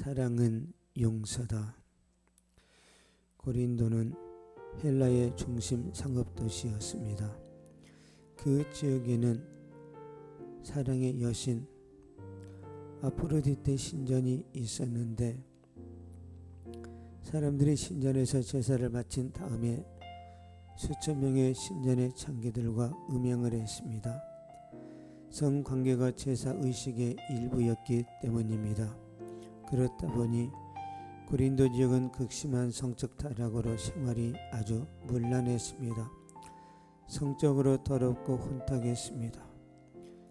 사랑은 용서다. 고린도는 헬라의 중심 상업도시였습니다. 그 지역에는 사랑의 여신 아프로디테 신전이 있었는데 사람들이 신전에서 제사를 바친 다음에 수천 명의 신전의 창기들과 음행을 했습니다. 성관계가 제사의식의 일부였기 때문입니다. 그렇다 보니 고린도 지역은 극심한 성적 타락으로 생활이 아주 문란했습니다. 성적으로 더럽고 혼탁했습니다.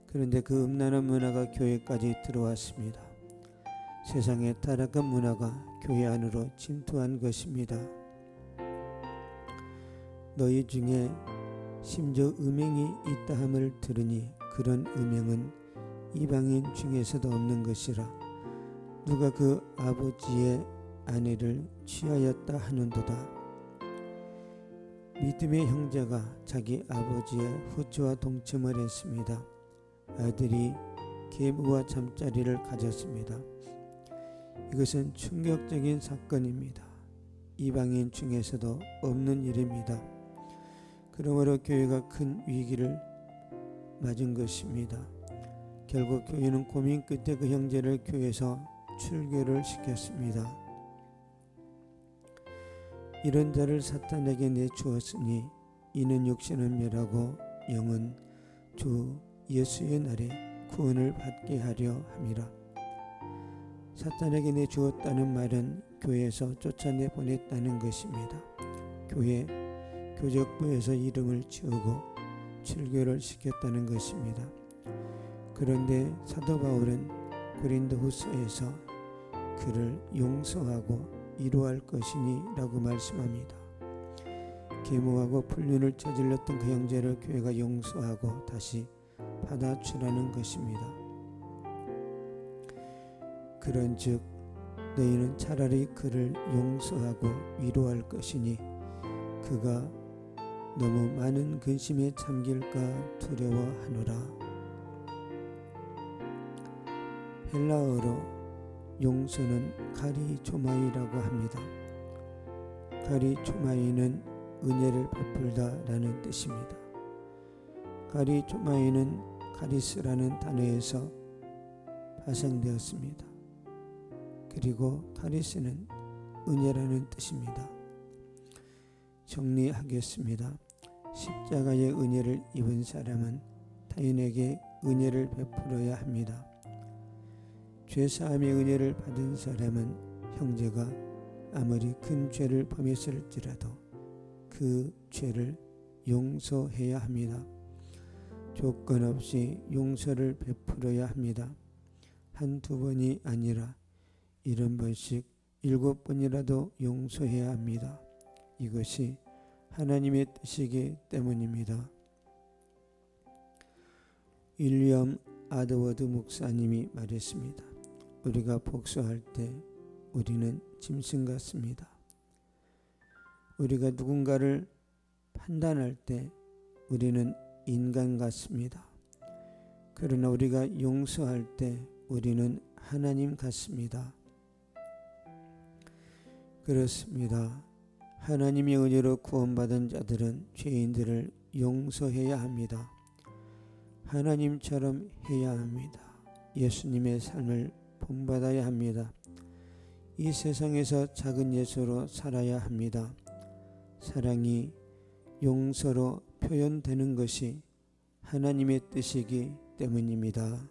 그런데 그 음란한 문화가 교회까지 들어왔습니다. 세상의 타락한 문화가 교회 안으로 침투한 것입니다. 너희 중에 심지어 음행이 있다 함을 들으니 그런 음행은 이방인 중에서도 없는 것이라 누가 그 아버지의 아내를 취하였다 하는도다. 믿음의 형제가 자기 아버지의 후처와 동침을 했습니다. 아들이 계부와 잠자리를 가졌습니다. 이것은 충격적인 사건입니다. 이방인 중에서도 없는 일입니다. 그러므로 교회가 큰 위기를 맞은 것입니다. 결국 교회는 고민 끝에 그 형제를 교회에서 출교를 시켰습니다. 이런 자를 사탄에게 내주었으니 이는 육신은 멸하고 영은 주 예수의 날에 구원을 받게 하려 함이라. 사탄에게 내주었다는 말은 교회에서 쫓아내 보냈다는 것입니다. 교회 교적부에서 이름을 지우고 출교를 시켰다는 것입니다. 그런데 사도 바울은 고린도후서에서 그를 용서하고 위로할 것이니 라고 말씀합니다. 계모하고 불륜을 저질렀던 그 형제를 교회가 용서하고 다시 받아주라는 것입니다. 그런즉 너희는 차라리 그를 용서하고 위로할 것이니 그가 너무 많은 근심에 잠길까 두려워하노라. 헬라어로 용서는 카리조마이라고 합니다. 카리조마이는 은혜를 베풀다 라는 뜻입니다. 카리조마이는 카리스라는 단어에서 파생되었습니다. 그리고 카리스는 은혜라는 뜻입니다. 정리하겠습니다. 십자가의 은혜를 입은 사람은 타인에게 은혜를 베풀어야 합니다. 죄사함의 은혜를 받은 사람은 형제가 아무리 큰 죄를 범했을지라도 그 죄를 용서해야 합니다. 조건 없이 용서를 베풀어야 합니다. 한두 번이 아니라 70번씩 7번이라도 용서해야 합니다. 이것이 하나님의 뜻이기 때문입니다. 윌리엄 아드워드 목사님이 말했습니다. 우리가 복수할 때 우리는 짐승 같습니다. 우리가 누군가를 판단할 때 우리는 인간 같습니다. 그러나 우리가 용서할 때 우리는 하나님 같습니다. 그렇습니다. 하나님의 은혜로 구원받은 자들은 죄인들을 용서해야 합니다. 하나님처럼 해야 합니다. 예수님의 삶을 본받아야 합니다. 이 세상에서 작은 예수로 살아야 합니다. 사랑이 용서로 표현되는 것이 하나님의 뜻이기 때문입니다.